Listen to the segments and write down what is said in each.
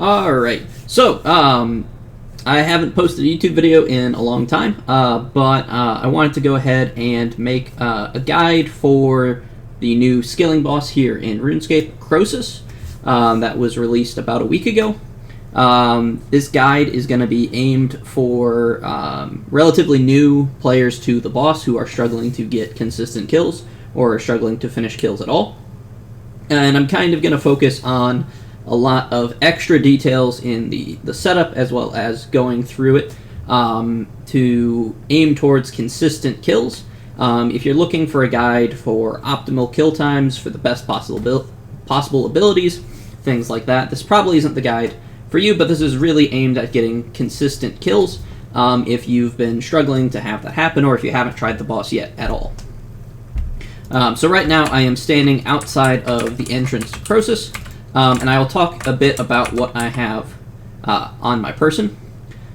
Alright, so, I haven't posted a YouTube video in a long time, but I wanted to go ahead and make a guide for the new skilling boss here in RuneScape, Croesus, that was released about a week ago. This guide is going to be aimed for relatively new players to the boss who are struggling to get consistent kills or are struggling to finish kills at all. And I'm kind of going to focus on a lot of extra details in the setup as well as going through it to aim towards consistent kills. If you're looking for a guide for optimal kill times for the best possible abilities, things like that, this probably isn't the guide for you, but this is really aimed at getting consistent kills if you've been struggling to have that happen or if you haven't tried the boss yet at all. So right now I am standing outside of the entrance to Croesus, and I will talk a bit about what I have on my person.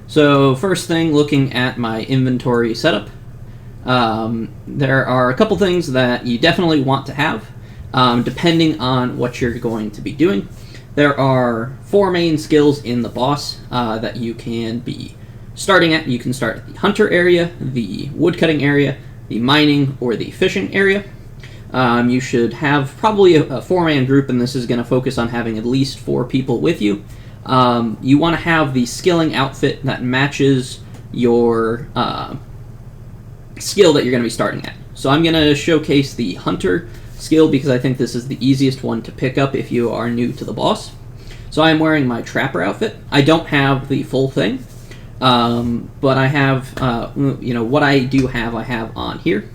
So first thing, looking at my inventory setup, there are a couple things that you definitely want to have, depending on what you're going to be doing. There are 4 main skills in the boss that you can be starting at. You can start at the hunter area, the woodcutting area, the mining, or the fishing area. You should have probably a 4-man group, and this is going to focus on having at least 4 people with you. You want to have the skilling outfit that matches your skill that you're going to be starting at. So I'm going to showcase the hunter skill because I think this is the easiest one to pick up if you are new to the boss. So I'm wearing my trapper outfit. I don't have the full thing, but I have, what I do have, I have on here.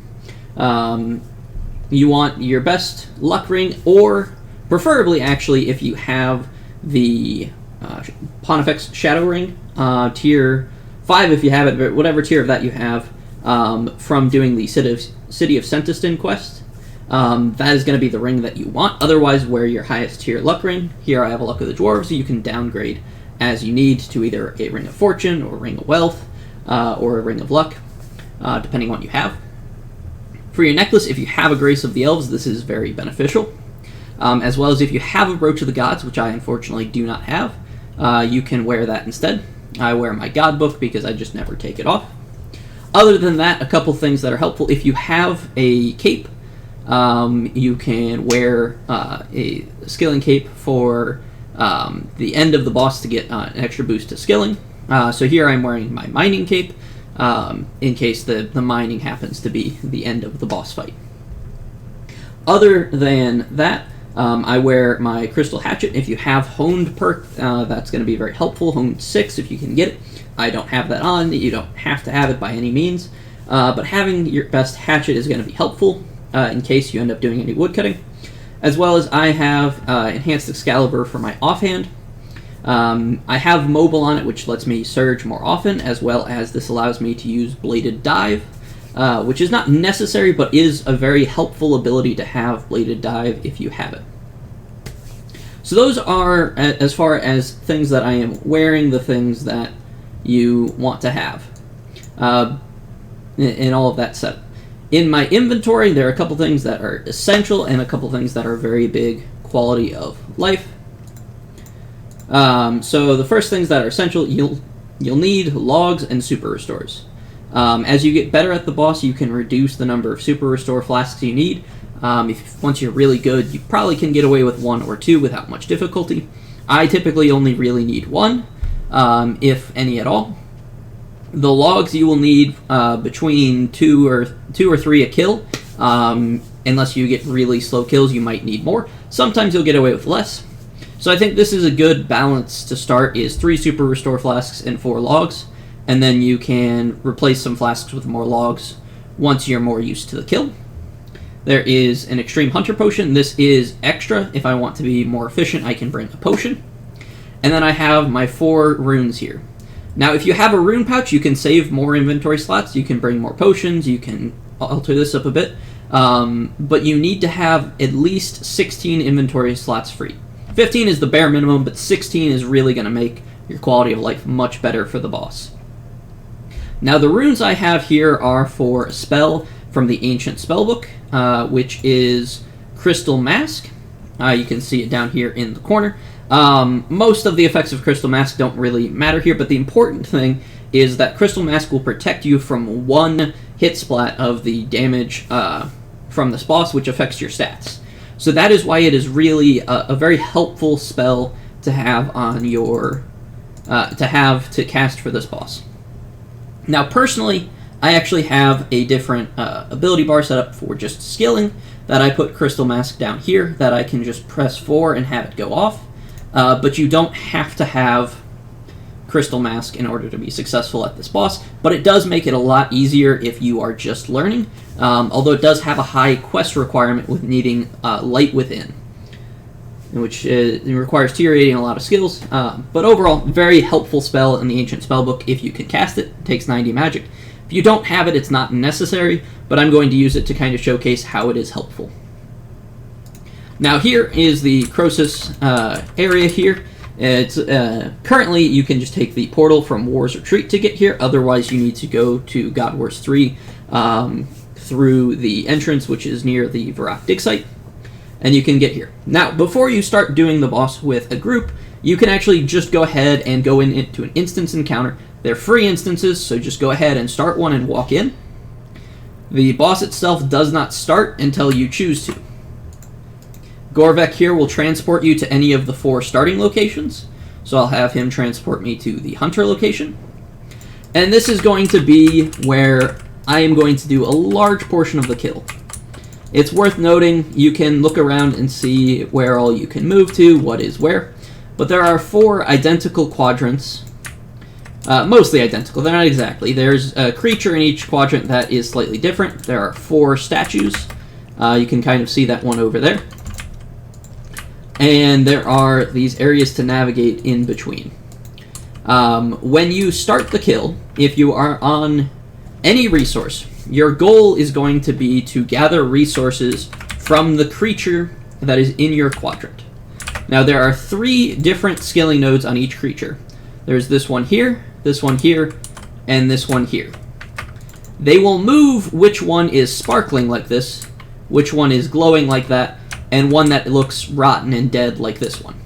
You want your best luck ring, or preferably, actually, if you have the Pontifex Shadow Ring, tier 5 if you have it, but whatever tier of that you have, from doing the City of Sentiston quest, that is going to be the ring that you want. Otherwise, wear your highest tier luck ring. Here I have a Luck of the Dwarves, so you can downgrade as you need to either a Ring of Fortune, or a Ring of Wealth, or a Ring of Luck, depending on what you have. For your necklace, if you have a Grace of the Elves, this is very beneficial. As well as if you have a Brooch of the Gods, which I unfortunately do not have, you can wear that instead. I wear my God Book because I just never take it off. Other than that, a couple things that are helpful. If you have a cape, you can wear a skilling cape for the end of the boss to get an extra boost to skilling. So here I'm wearing my mining cape, in case the mining happens to be the end of the boss fight. Other than that, I wear my Crystal Hatchet. If you have Honed perk, that's going to be very helpful. Honed 6 if you can get it. I don't have that on. You don't have to have it by any means, but having your best hatchet is going to be helpful in case you end up doing any woodcutting. As well as I have Enhanced Excalibur for my offhand. I have Mobile on it, which lets me surge more often, as well as this allows me to use Bladed Dive, which is not necessary, but is a very helpful ability to have Bladed Dive if you have it. So those are, as far as things that I am wearing, the things that you want to have in all of that setup. In my inventory, there are a couple things that are essential and a couple things that are very big quality of life. So the first things that are essential, you'll need logs and super restores. As you get better at the boss, you can reduce the number of super restore flasks you need. Once you're really good, you probably can get away with 1 or 2 without much difficulty. I typically only really need 1, if any at all. The logs you will need between 2 or 3 a kill. Unless you get really slow kills, you might need more. Sometimes you'll get away with less. So I think this is a good balance to start, is 3 super restore flasks and 4 logs, and then you can replace some flasks with more logs once you're more used to the kill. There is an Extreme Hunter Potion. This is extra. If I want to be more efficient, I can bring a potion. And then I have my 4 runes here. Now, if you have a rune pouch, you can save more inventory slots. You can bring more potions. You can alter this up a bit. But you need to have at least 16 inventory slots free. 15 is the bare minimum, but 16 is really going to make your quality of life much better for the boss. Now, the runes I have here are for a spell from the Ancient Spellbook, which is Crystal Mask. You can see it down here in the corner. Most of the effects of Crystal Mask don't really matter here, but the important thing is that Crystal Mask will protect you from one hit splat of the damage from this boss, which affects your stats. So that is why it is really a very helpful spell to have on your to cast for this boss. Now, personally, I actually have a different ability bar set up for just skilling that I put Crystal Mask down here that I can just press 4 and have it go off. But you don't have to have Crystal Mask in order to be successful at this boss, but it does make it a lot easier if you are just learning, although it does have a high quest requirement with needing Light Within, which it requires tier 80 and a lot of skills, but overall, very helpful spell in the Ancient Spellbook if you can cast it. It takes 90 magic. If you don't have it, it's not necessary, but I'm going to use it to kind of showcase how it is helpful. Now here is the Croesus area here. It's currently you can just take the portal from War's Retreat to get here. Otherwise, you need to go to God Wars 3 through the entrance, which is near the Varrock dig site, and you can get here. Now, before you start doing the boss with a group, you can actually just go ahead and go into an instance encounter. They're free instances, so just go ahead and start one and walk in. The boss itself does not start until you choose to. Gorvek here will transport you to any of the 4 starting locations. So I'll have him transport me to the Hunter location. And this is going to be where I am going to do a large portion of the kill. It's worth noting, you can look around and see where all you can move to, what is where. But there are 4 identical quadrants. Mostly identical, they're not exactly. There's a creature in each quadrant that is slightly different. There are 4 statues. You can kind of see that one over there. And there are these areas to navigate in between. When you start the kill, if you are on any resource, your goal is going to be to gather resources from the creature that is in your quadrant. Now, there are 3 different skilling nodes on each creature. There's this one here, and this one here. They will move which one is sparkling like this, which one is glowing like that, and one that looks rotten and dead like this one.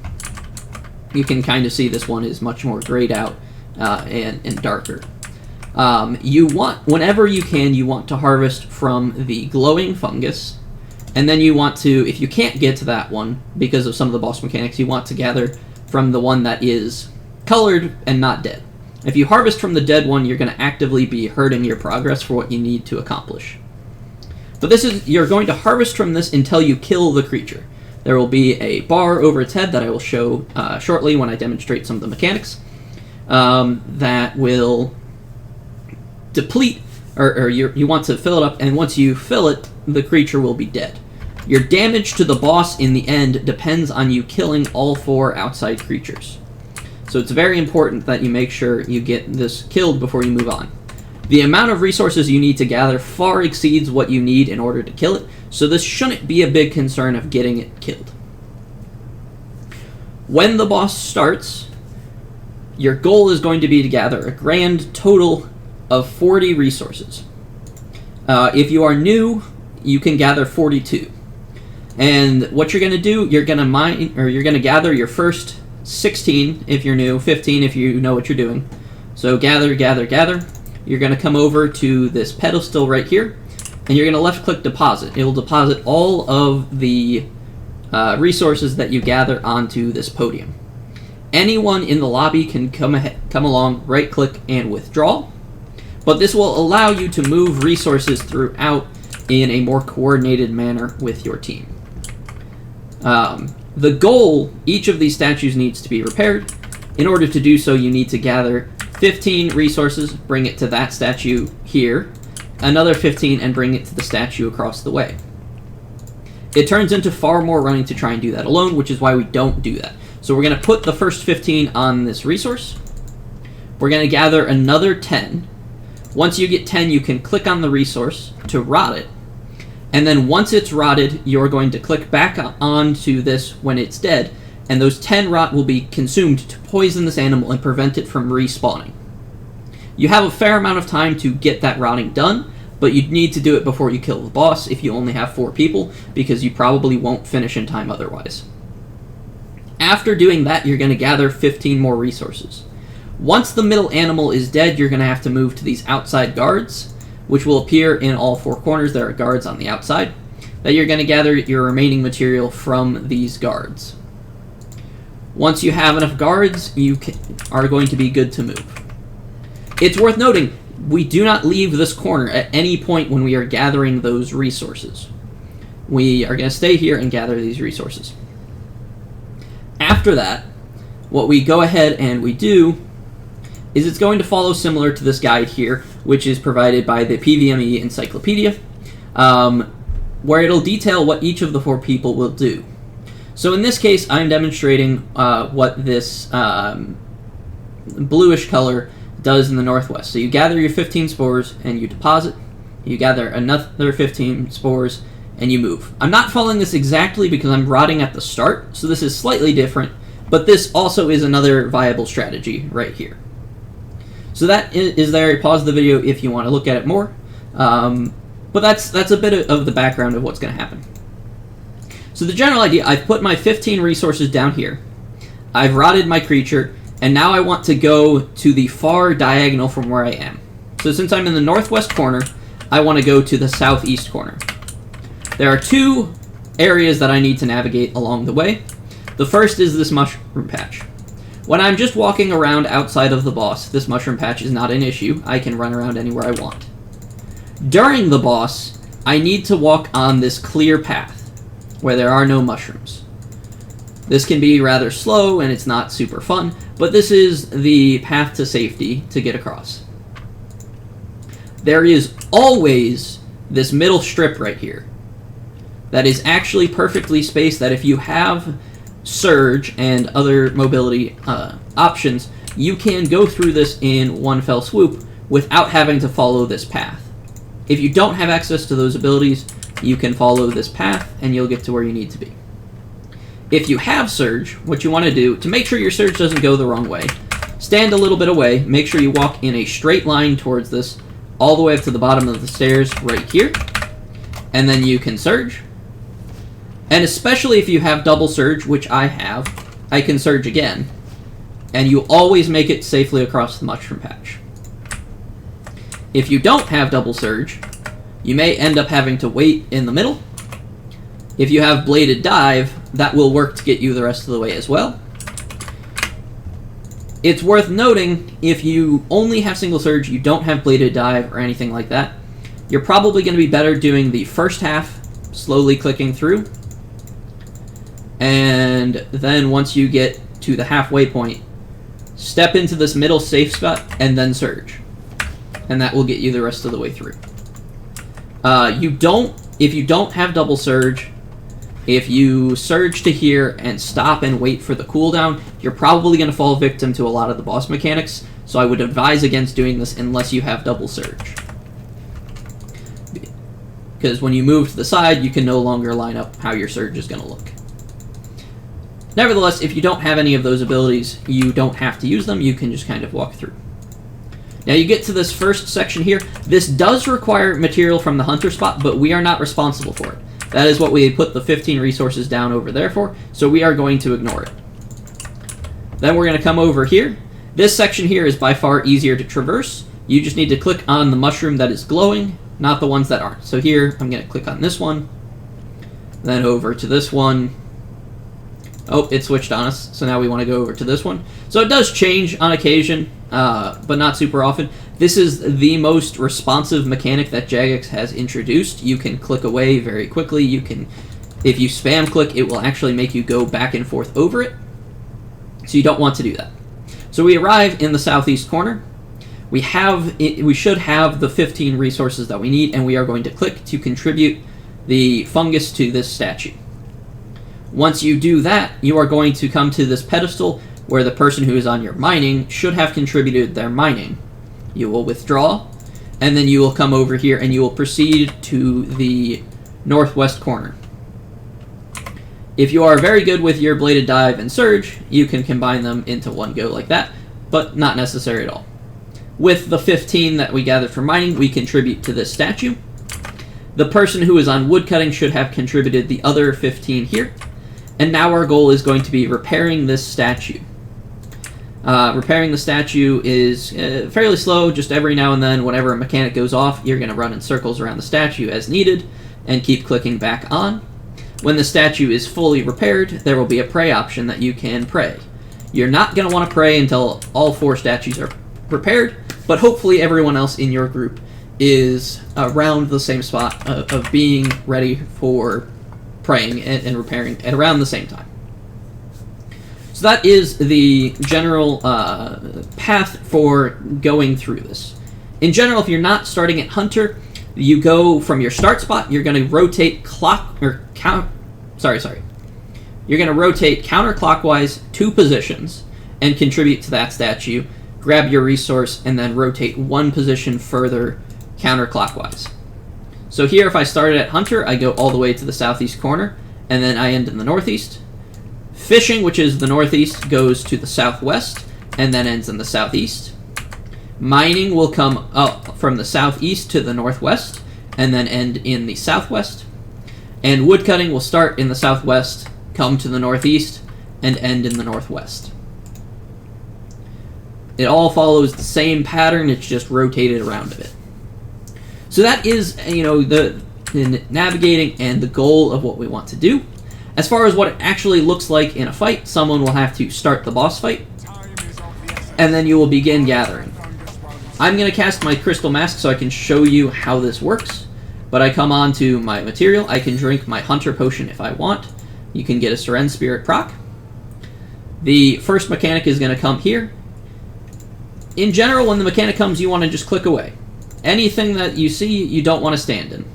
You can kind of see this one is much more grayed out and darker. You want, whenever you can, you want to harvest from the glowing fungus, and then you want to, if you can't get to that one because of some of the boss mechanics, you want to gather from the one that is colored and not dead. If you harvest from the dead one, you're going to actively be hurting your progress for what you need to accomplish. But this is, you're going to harvest from this until you kill the creature. There will be a bar over its head that I will show shortly when I demonstrate some of the mechanics that will deplete, or you want to fill it up, and once you fill it, the creature will be dead. Your damage to the boss in the end depends on you killing all 4 outside creatures. So it's very important that you make sure you get this killed before you move on. The amount of resources you need to gather far exceeds what you need in order to kill it, so this shouldn't be a big concern of getting it killed. When the boss starts, your goal is going to be to gather a grand total of 40 resources. If you are new, you can gather 42. And what you're going to do, you're going to mine, or you're going to gather your first 16 if you're new, 15 if you know what you're doing. So gather, gather, gather. You're going to come over to this pedestal right here, and you're going to left-click deposit. It will deposit all of the resources that you gather onto this podium. Anyone in the lobby can come along, right-click, and withdraw, but this will allow you to move resources throughout in a more coordinated manner with your team. The goal, each of these statues needs to be repaired. In order to do so, you need to gather 15 resources, bring it to that statue here, another 15, and bring it to the statue across the way. It turns into far more running to try and do that alone, which is why we don't do that. So we're going to put the first 15 on this resource. We're going to gather another 10. Once you get 10, you can click on the resource to rot it. And then once it's rotted, you're going to click back onto this when it's dead, and those 10 rot will be consumed to poison this animal and prevent it from respawning. You have a fair amount of time to get that rotting done, but you need to do it before you kill the boss if you only have 4 people, because you probably won't finish in time otherwise. After doing that, you're going to gather 15 more resources. Once the middle animal is dead, you're going to have to move to these outside guards, which will appear in all 4 corners. There are guards on the outside, that you're going to gather your remaining material from these guards. Once you have enough guards, you are going to be good to move. It's worth noting, we do not leave this corner at any point when we are gathering those resources. We are going to stay here and gather these resources. After that, what we go ahead and we do is it's going to follow similar to this guide here, which is provided by the PVME Encyclopedia, where it'll detail what each of the 4 people will do. So in this case, I'm demonstrating what this bluish color does in the northwest. So you gather your 15 spores and you deposit. You gather another 15 spores and you move. I'm not following this exactly because I'm rotting at the start, so this is slightly different, but this also is another viable strategy right here. So that is there. Pause the video if you want to look at it more. But that's a bit of the background of what's going to happen. So the general idea, I've put my 15 resources down here. I've rotted my creature, and now I want to go to the far diagonal from where I am. So since I'm in the northwest corner, I want to go to the southeast corner. There are 2 areas that I need to navigate along the way. The first is this mushroom patch. When I'm just walking around outside of the boss, this mushroom patch is not an issue. I can run around anywhere I want. During the boss, I need to walk on this clear path where there are no mushrooms. This can be rather slow and it's not super fun, but this is the path to safety to get across. There is always this middle strip right here that is actually perfectly spaced, that if you have surge and other mobility options, you can go through this in one fell swoop without having to follow this path. If you don't have access to those abilities, you can follow this path and you'll get to where you need to be. If you have surge, what you want to do, to make sure your surge doesn't go the wrong way, stand a little bit away, make sure you walk in a straight line towards this, all the way up to the bottom of the stairs right here, and then you can surge. And especially if you have double surge, which I have, I can surge again, and you always make it safely across the mushroom patch. If you don't have double surge, you may end up having to wait in the middle. If you have bladed dive, that will work to get you the rest of the way as well. It's worth noting, if you only have single surge, you don't have bladed dive or anything like that, you're probably going to be better doing the first half, slowly clicking through, and then once you get to the halfway point, step into this middle safe spot and then surge. And that will get you the rest of the way through. If you don't have double surge, if you surge to here and stop and wait for the cooldown, you're probably going to fall victim to a lot of the boss mechanics, so I would advise against doing this unless you have double surge. Because when you move to the side, you can no longer line up how your surge is going to look. Nevertheless, if you don't have any of those abilities, you don't have to use them, you can just kind of walk through. Now you get to this first section here. This does require material from the hunter spot, but we are not responsible for it. That is what we put the 15 resources down over there for, so we are going to ignore it. Then we're going to come over here. This section here is by far easier to traverse. You just need to click on the mushroom that is glowing, not the ones that aren't. So here, I'm going to click on this one, then over to this one. Oh, it switched on us, so now we want to go over to this one. So it does change on occasion, but not super often. This is the most responsive mechanic that Jagex has introduced. You can click away very quickly. You can, if you spam click, it will actually make you go back and forth over it. So you don't want to do that. So we arrive in the southeast corner. We should have the 15 resources that we need, and we are going to click to contribute the fungus to this statue. Once you do that, you are going to come to this pedestal where the person who is on your mining should have contributed their mining. You will withdraw, and then you will come over here and you will proceed to the northwest corner. If you are very good with your bladed dive and surge, you can combine them into one go like that, but not necessary at all. With the 15 that we gathered from mining, we contribute to this statue. The person who is on woodcutting should have contributed the other 15 here. And now our goal is going to be repairing this statue. Repairing the statue is fairly slow. Just every now and then, whenever a mechanic goes off, you're going to run in circles around the statue as needed and keep clicking back on. When the statue is fully repaired, there will be a pray option that you can pray. You're not going to want to pray until all 4 statues are repaired, but hopefully everyone else in your group is around the same spot of being ready for praying and repairing at around the same time. So that is the general path for going through this. In general, if you're not starting at Hunter, you go from your start spot, you're going to rotate You're going to rotate counterclockwise 2 positions and contribute to that statue, grab your resource, and then rotate 1 position further counterclockwise. So here, if I started at Hunter, I go all the way to the southeast corner, and then I end in the northeast. Fishing, which is the northeast, goes to the southwest, and then ends in the southeast. Mining will come up from the southeast to the northwest, and then end in the southwest. And woodcutting will start in the southwest, come to the northeast, and end in the northwest. It all follows the same pattern, it's just rotated around a bit. So that is, the navigating and the goal of what we want to do. As far as what it actually looks like in a fight, someone will have to start the boss fight, and then you will begin gathering. I'm going to cast my Crystal Mask so I can show you how this works, but I come on to my material. I can drink my Hunter Potion if I want. You can get a Seren Spirit proc. The first mechanic is going to come here. In general, when the mechanic comes, you want to just click away. Anything that you see, you don't want to stand in.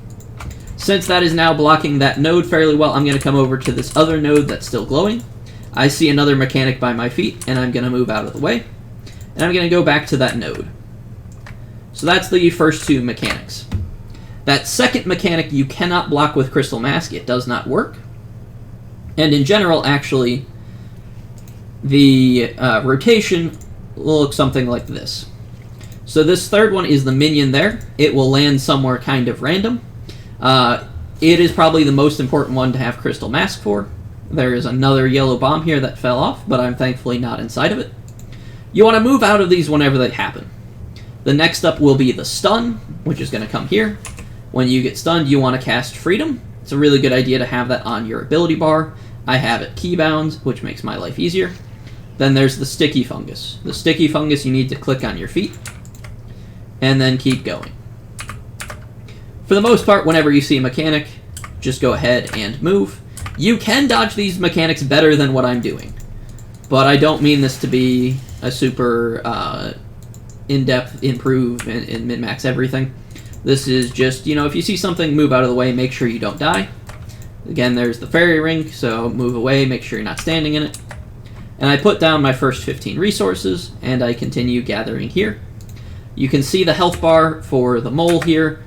Since that is now blocking that node fairly well, I'm going to come over to this other node that's still glowing. I see another mechanic by my feet, and I'm going to move out of the way. And I'm going to go back to that node. So that's the first 2 mechanics. That second mechanic you cannot block with Crystal Mask. It does not work. And in general, actually, the rotation will look something like this. So this third one is the minion there. It will land somewhere kind of random. It is probably the most important one to have Crystal Mask for. There is another yellow bomb here that fell off, but I'm thankfully not inside of it. You want to move out of these whenever they happen. The next up will be the stun, which is going to come here. When you get stunned, you want to cast Freedom. It's a really good idea to have that on your ability bar. I have it keybound, which makes my life easier. Then there's the Sticky Fungus. The Sticky Fungus, you need to click on your feet, and then keep going. For the most part, whenever you see a mechanic, just go ahead and move. You can dodge these mechanics better than what I'm doing, but I don't mean this to be a super in-depth improve and min-max everything. This is just, if you see something, move out of the way, make sure you don't die. Again, there's the fairy ring, so move away, make sure you're not standing in it. And I put down my first 15 resources, and I continue gathering here. You can see the health bar for the mole here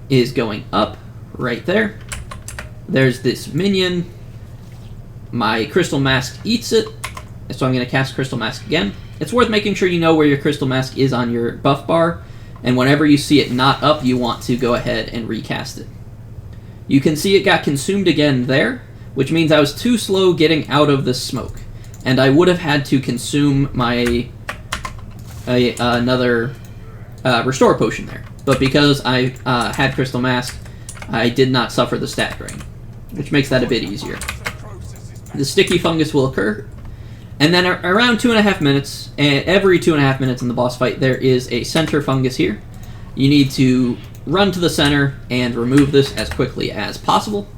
is going up right there. There's this minion. My Crystal Mask eats it, so I'm going to cast Crystal Mask again. It's worth making sure you know where your Crystal Mask is on your buff bar, and whenever you see it not up, you want to go ahead and recast it. You can see it got consumed again there, which means I was too slow getting out of the smoke, and I would have had to consume my another Restore Potion there. But because I had Crystal Mask, I did not suffer the stat drain, which makes that a bit easier. The Sticky Fungus will occur, and then around 2.5 minutes, every 2.5 minutes in the boss fight, there is a center fungus here. You need to run to the center and remove this as quickly as possible.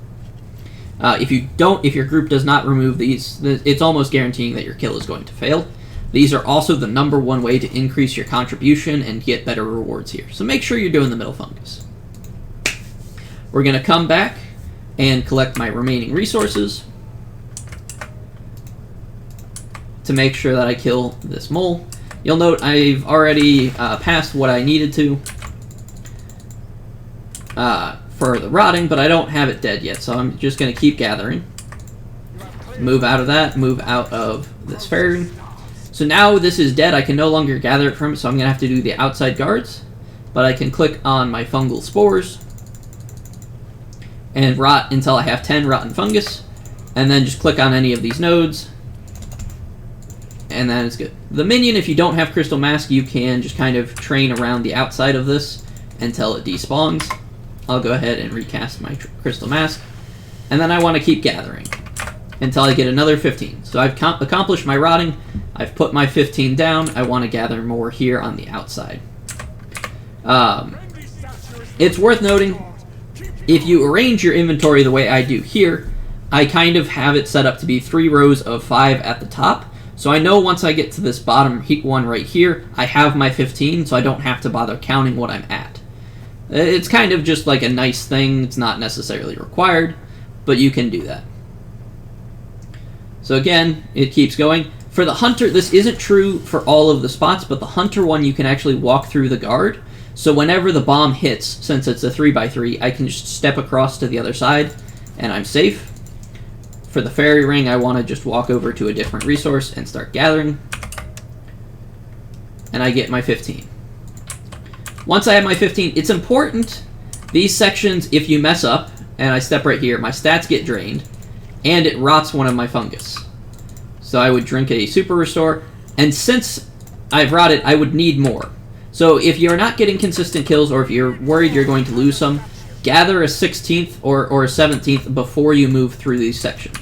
If your group does not remove these, it's almost guaranteeing that your kill is going to fail. These are also the #1 way to increase your contribution and get better rewards here. So make sure you're doing the middle fungus. We're going to come back and collect my remaining resources to make sure that I kill this mole. You'll note I've already passed what I needed to for the rotting, but I don't have it dead yet, so I'm just going to keep gathering. Move out of that, move out of this fairy. So now this is dead. I can no longer gather it from it, so I'm going to have to do the outside guards. But I can click on my fungal spores and rot until I have 10 rotten fungus. And then just click on any of these nodes. And that is good. The minion, if you don't have Crystal Mask, you can just kind of train around the outside of this until it despawns. I'll go ahead and recast my Crystal Mask. And then I want to keep gathering until I get another 15. So I've accomplished my rotting. I've put my 15 down. I want to gather more here on the outside. It's worth noting, if you arrange your inventory the way I do here, I kind of have it set up to be 3 rows of 5 at the top. So I know once I get to this bottom one right here, I have my 15, so I don't have to bother counting what I'm at. It's kind of just like a nice thing. It's not necessarily required, but you can do that. So again, it keeps going. For the hunter, this isn't true for all of the spots, but the hunter one, you can actually walk through the guard. So whenever the bomb hits, since it's a 3x3, I can just step across to the other side, and I'm safe. For the fairy ring, I want to just walk over to a different resource and start gathering. And I get my 15. Once I have my 15, it's important, these sections, if you mess up, and I step right here, my stats get drained, and it rots one of my fungus. So I would drink a super restore, and since I've rotted, I would need more. So if you're not getting consistent kills, or if you're worried you're going to lose some, gather a 16th or a 17th before you move through these sections.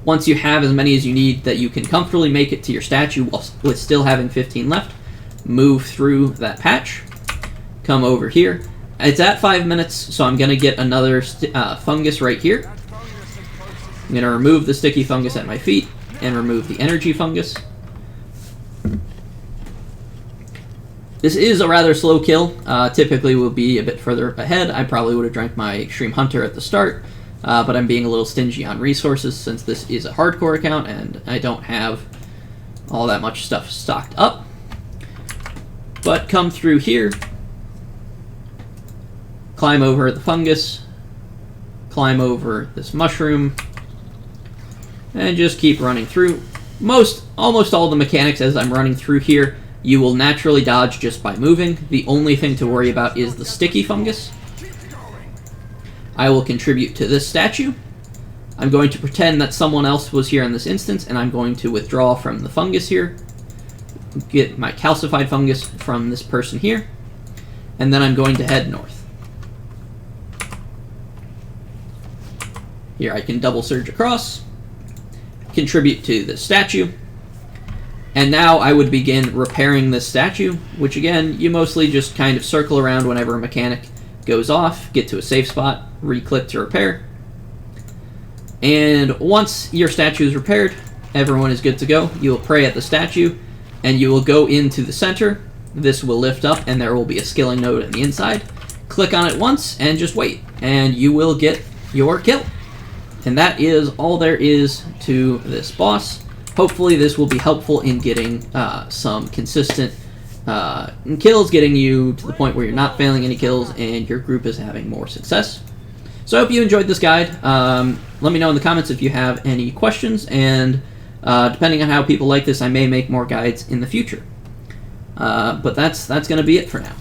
Once you have as many as you need that you can comfortably make it to your statue with still having 15 left, move through that patch, come over here. It's at 5 minutes, so I'm going to get another fungus right here. I'm going to remove the sticky fungus at my feet and remove the energy fungus. This is a rather slow kill. Typically will be a bit further ahead. I probably would have drank my Extreme Hunter at the start, but I'm being a little stingy on resources since this is a hardcore account and I don't have all that much stuff stocked up. But come through here, climb over the fungus, climb over this mushroom, and just keep running through. Almost all the mechanics as I'm running through here, you will naturally dodge just by moving. The only thing to worry about is the sticky fungus. I will contribute to this statue. I'm going to pretend that someone else was here in this instance, and I'm going to withdraw from the fungus here. Get my calcified fungus from this person here. And then I'm going to head north. Here I can double surge across, contribute to the statue. And now I would begin repairing this statue, which again, you mostly just kind of circle around whenever a mechanic goes off, get to a safe spot, re-click to repair. And once your statue is repaired, everyone is good to go. You will pray at the statue, and you will go into the center. This will lift up, and there will be a skilling node on the inside. Click on it once, and just wait, and you will get your kill. And that is all there is to this boss. Hopefully this will be helpful in getting some consistent kills, getting you to the point where you're not failing any kills and your group is having more success. So I hope you enjoyed this guide. Let me know in the comments if you have any questions, and depending on how people like this, I may make more guides in the future. But that's going to be it for now.